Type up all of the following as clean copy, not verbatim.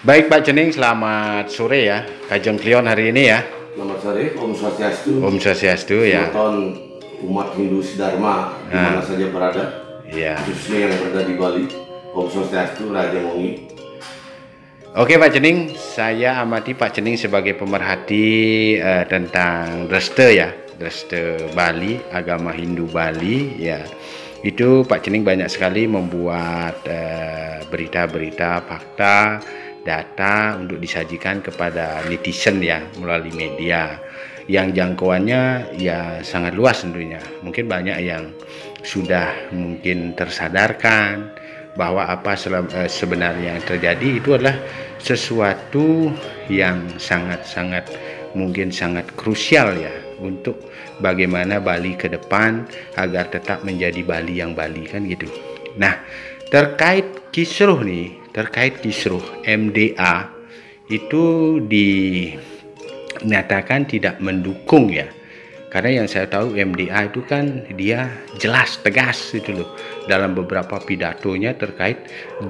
Baik Pak Cening, selamat sore ya. Kajeng Klion hari ini ya. Selamat sore, Om Swastiastu. Om Swastiastu ya. Selamat umat Hindu Dharma di mana saja berada. Ya. Khususnya yang berada di Bali. Om Swastiastu, Raja Mongi. Oke Pak Cening, saya amati Pak Cening sebagai pemerhati tentang Dreste ya. Dreste Bali, agama Hindu Bali ya. Itu Pak Cening banyak sekali membuat berita-berita, fakta, data untuk disajikan kepada netizen ya melalui media yang jangkauannya ya sangat luas tentunya. Mungkin banyak yang sudah mungkin tersadarkan bahwa apa sebenarnya yang terjadi itu adalah sesuatu yang sangat-sangat mungkin sangat krusial ya untuk bagaimana Bali ke depan agar tetap menjadi Bali yang Bali kan gitu. Nah, terkait kisruh MDA itu dinyatakan tidak mendukung ya. Karena yang saya tahu MDA itu kan dia jelas tegas itu loh dalam beberapa pidatonya terkait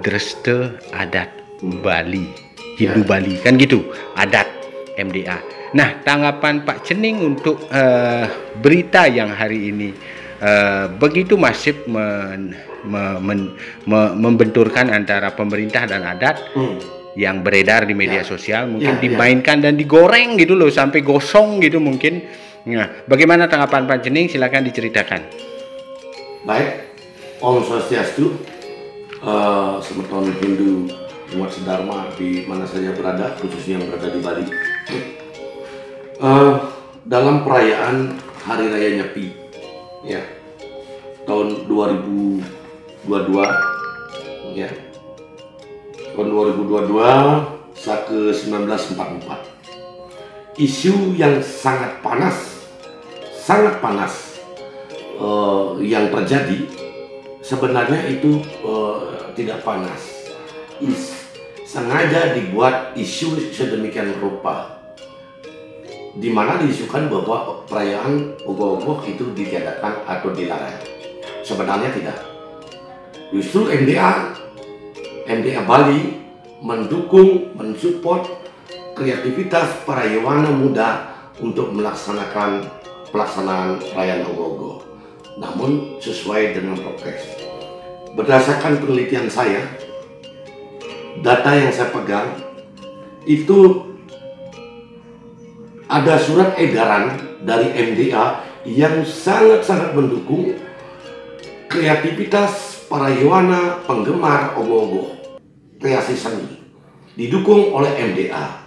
Dreste adat Bali, Hindu Bali kan gitu, adat MDA. Nah, tanggapan Pak Cening untuk berita yang hari ini begitu masif membenturkan antara pemerintah dan adat yang beredar di media sosial, mungkin dimainkan dan digoreng gitu loh sampai gosong gitu mungkin. Nah, bagaimana tanggapan Pak Cening? Silakan diceritakan. Baik, Om Swastiastu, semeton Hindu umat Dharma di mana saja berada, khususnya yang berada di Bali. Dalam perayaan Hari Raya Nyepi, ya, tahun 2022, ya, tahun 2022, Sake 1944, isu yang sangat panas yang terjadi sebenarnya itu tidak panas, sengaja dibuat isu sedemikian rupa di mana diisukan bahwa perayaan Ogoh-Ogoh itu ditiadakan atau dilarang. Sebenarnya tidak. Justru MDA Bali mendukung, mensupport kreativitas para Yawana muda untuk pelaksanaan perayaan Ogoh-Ogoh. Namun sesuai dengan prokes. Berdasarkan penelitian saya, data yang saya pegang itu ada surat edaran dari MDA yang sangat-sangat mendukung kreativitas para Yawana penggemar Ogoh-Ogoh, kreasi seni, didukung oleh MDA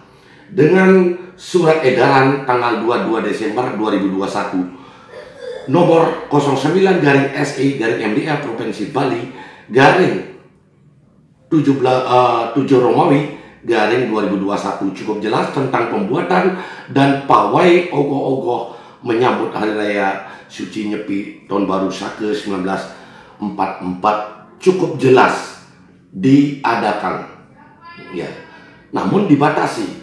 dengan surat edaran tanggal 22 Desember 2021 nomor 09-SE-MDA Provinsi Bali _7 Romawi _2021 cukup jelas tentang pembuatan dan pawai Ogoh-Ogoh menyambut Hari Raya Suci Nyepi Tahun Baru Sake 1944 cukup jelas diadakan ya. Namun dibatasi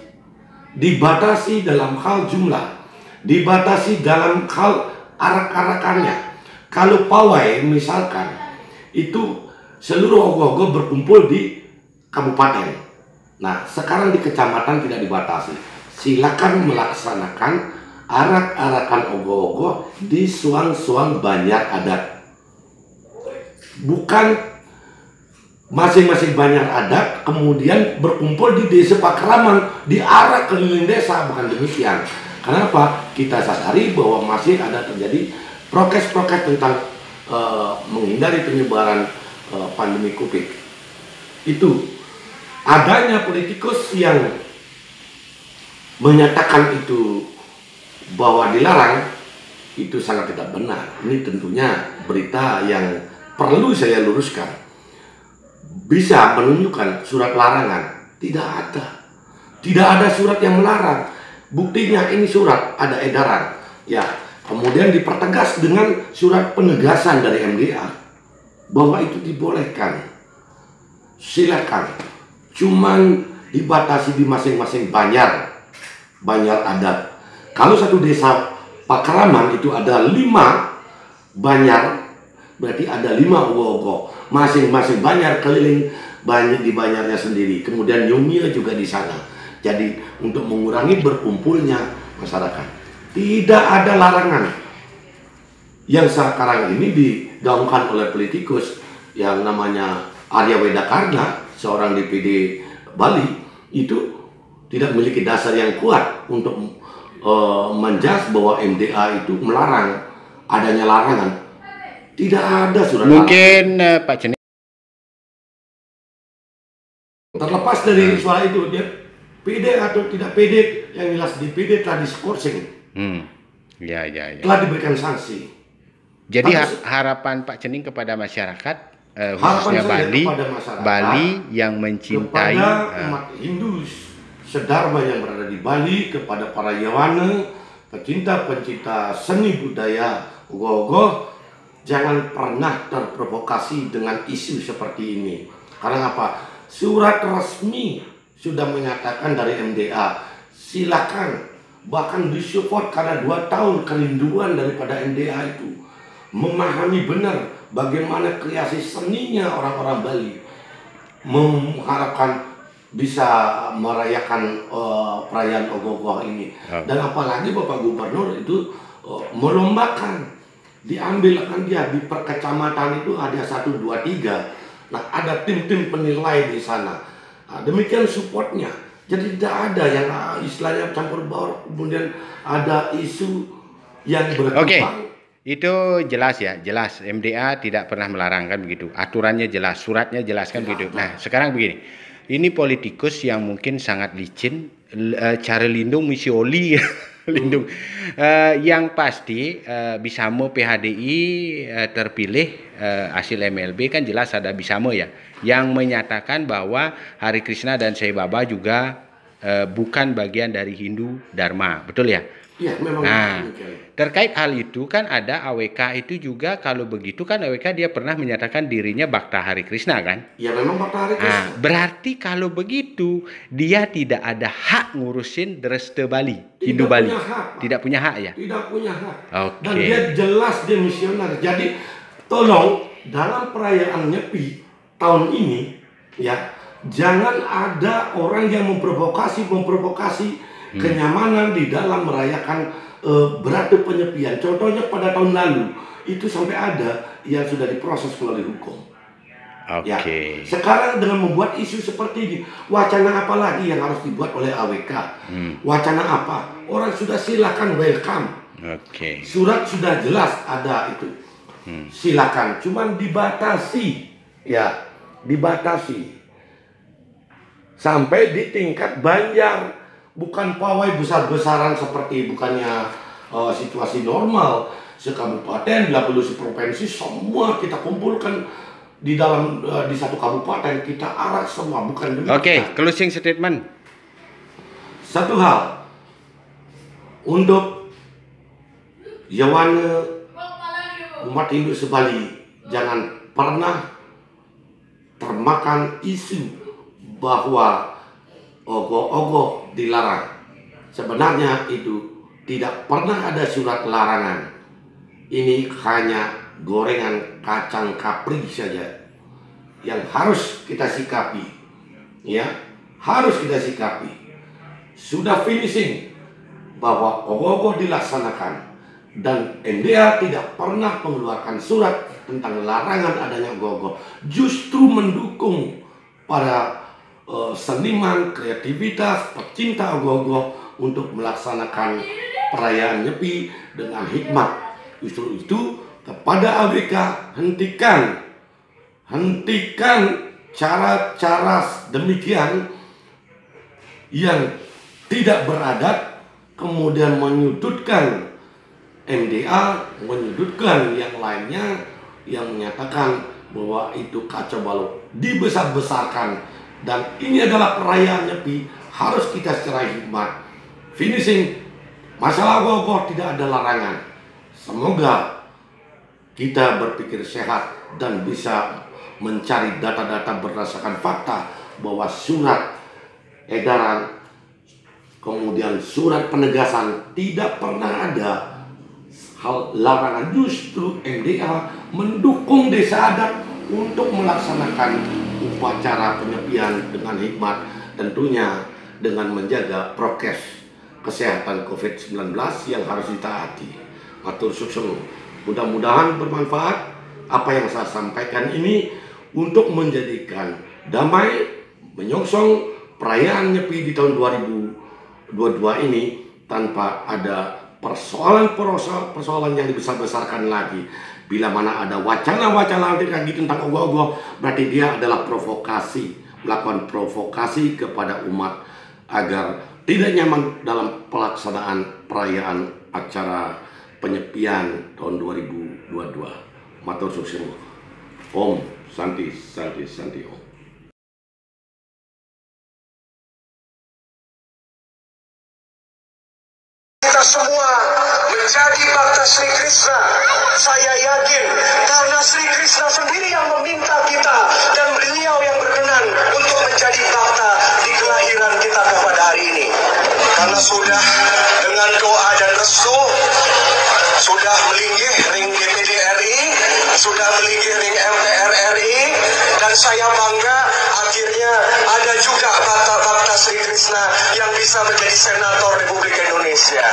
dalam hal jumlah, dibatasi dalam hal arak-arakannya. Kalau pawai misalkan itu seluruh Ogoh-Ogoh berkumpul di kabupaten. Nah, sekarang di kecamatan tidak dibatasi. Silakan melaksanakan arak-arakan Ogoh-Ogoh di suang-suang banjar adat. Bukan masing-masing banjar adat kemudian berkumpul di desa Pakraman, diarak keliling desa, bukan demikian. Kenapa? Kita sadari bahwa masih ada terjadi prokes-prokes tentang menghindari penyebaran pandemi Covid. Itu adanya politikus yang menyatakan itu bahwa dilarang itu sangat tidak benar. Ini tentunya berita yang perlu saya luruskan. Bisa menunjukkan surat larangan? Tidak ada. Tidak ada surat yang melarang. Buktinya ini surat ada edaran. Ya, kemudian dipertegas dengan surat penegasan dari MDA bahwa itu dibolehkan. Silakan. Cuman dibatasi di masing-masing banjar adat. Kalau satu desa Pakraman itu ada 5 banjar, berarti ada 5 Ogoh-Ogoh. Masing-masing banjar keliling banyak di Banyarnya sendiri, kemudian Yumia juga di sana. Jadi untuk mengurangi berkumpulnya masyarakat, tidak ada larangan yang sekarang ini digaungkan oleh politikus yang namanya Arya Wedakarna, seorang DPD Bali, itu tidak memiliki dasar yang kuat untuk menjas bahwa MDA itu melarang adanya larangan. Tidak ada surat Mungkin Pak Cening terlepas dari soal itu, dia PD atau tidak PD, yang jelas di PD telah diskorsing, ya. telah diberikan sanksi. Jadi Tapi harapan Pak Cening kepada masyarakat, harapan khususnya saya kepada masyarakat, Bali yang mencintai kepada umat Hindu sedharma yang berada di Bali, kepada para Yawana, pecinta-pencinta seni budaya Ogoh-ogoh, jangan pernah terprovokasi dengan isu seperti ini. Karena apa? Surat resmi sudah menyatakan dari MDA, silakan, bahkan disupport karena 2 tahun kerinduan daripada MDA itu memahami benar bagaimana kreasi seninya orang-orang Bali, mengharapkan bisa merayakan perayaan Ogoh-ogoh ini. Dan apalagi Bapak Gubernur itu melombakan, diambilkan dia di perkecamatan itu ada 1, 2, 3. Nah, ada tim-tim penilai di sana. Nah, demikian supportnya. Jadi tidak ada yang istilahnya campur baur, kemudian ada isu yang berkembang. Oke, itu jelas ya, jelas MDA tidak pernah melarang kan begitu. Aturannya jelas, suratnya jelas kan begitu. Nah, sekarang begini. Ini politikus yang mungkin sangat licin, cara lindung misi oli lindung. Yang pasti Bisamo PHDI terpilih hasil MLB kan jelas ada Bisamo ya, yang menyatakan bahwa Hari Krishna dan Sai Baba juga bukan bagian dari Hindu Dharma, betul ya? Iya, memang. Nah, terkait hal itu kan ada AWK itu juga, kalau begitu kan AWK dia pernah menyatakan dirinya Bhakta Hari Krishna kan? Iya, memang Bhakta Hari Krishna. Nah, berarti kalau begitu dia tidak ada hak ngurusin Dresta Bali, Hindu Bali. Tidak punya hak ya? Tidak punya hak. Oke. Dan dia jelas dia misioner. Jadi tolong dalam perayaan Nyepi tahun ini ya, jangan ada orang yang memprovokasi kenyamanan di dalam merayakan berada penyepian. Contohnya pada tahun lalu itu sampai ada yang sudah diproses melalui hukum. Oke. Ya. Sekarang dengan membuat isu seperti ini, wacana apa lagi yang harus dibuat oleh AWK? Wacana apa? Orang sudah silakan welcome. Oke. Surat sudah jelas ada itu. Silakan, cuman dibatasi, ya, dibatasi sampai di tingkat Banjar. Bukan pawai besar-besaran seperti bukannya situasi normal sekabupaten, bila perlu seprovinsi, semua kita kumpulkan di dalam di satu kabupaten, kita arak semua, bukan demikian. Oke, closing statement. Satu hal untuk Yawana umat Hindu sebali, jangan pernah termakan isu bahwa ogoh-ogoh dilarang. Sebenarnya itu tidak pernah ada surat larangan. Ini hanya gorengan kacang kapri saja yang harus kita sikapi. Ya, harus kita sikapi. Sudah finishing bahwa ogoh-ogoh dilaksanakan, dan MDA tidak pernah mengeluarkan surat tentang larangan adanya ogoh-ogoh. Justru mendukung para seniman, kreativitas, pecinta ogoh-ogoh untuk melaksanakan perayaan Nyepi dengan hikmat. Justru itu kepada AWK, hentikan cara-cara demikian yang tidak beradat, kemudian menyudutkan MDA, menyudutkan yang lainnya, yang menyatakan bahwa itu kacau balau, dibesar-besarkan. Dan ini adalah perayaan Nyepi, harus kita secara hikmat. Finishing, masalah ogoh-ogoh tidak ada larangan. Semoga kita berpikir sehat dan bisa mencari data-data berdasarkan fakta bahwa surat edaran, kemudian surat penegasan tidak pernah ada hal larangan. Justru MDA mendukung desa adat untuk melaksanakan upacara penyepian dengan hikmat, tentunya dengan menjaga prokes kesehatan COVID-19 yang harus ditaati. Matur suksung. Mudah-mudahan bermanfaat apa yang saya sampaikan ini untuk menjadikan damai, menyongsong perayaan Nyepi di tahun 2022 ini tanpa ada persoalan yang dibesar-besarkan lagi. Bila mana ada wacana-wacana lagi tentang ogoh-ogoh, berarti dia adalah provokasi, melakukan provokasi kepada umat agar tidak nyaman dalam pelaksanaan perayaan acara penyepian tahun 2022. Matur suksung. Om Santi Santi Santi Om. Kita semua menjadi bakta Sri Krishna. Saya yakin karena Sri Krishna sendiri yang meminta kita dan beliau yang berkenan untuk menjadi bakta di kelahiran kita kepada hari ini. Karena sudah dengan doa dan restu, sudah melinggih ring DPD RI, sudah melinggih ring MPR RI, dan saya bangga akhirnya ada juga bakta-bakta Sri Krishna yang bisa menjadi senator Republik Indonesia.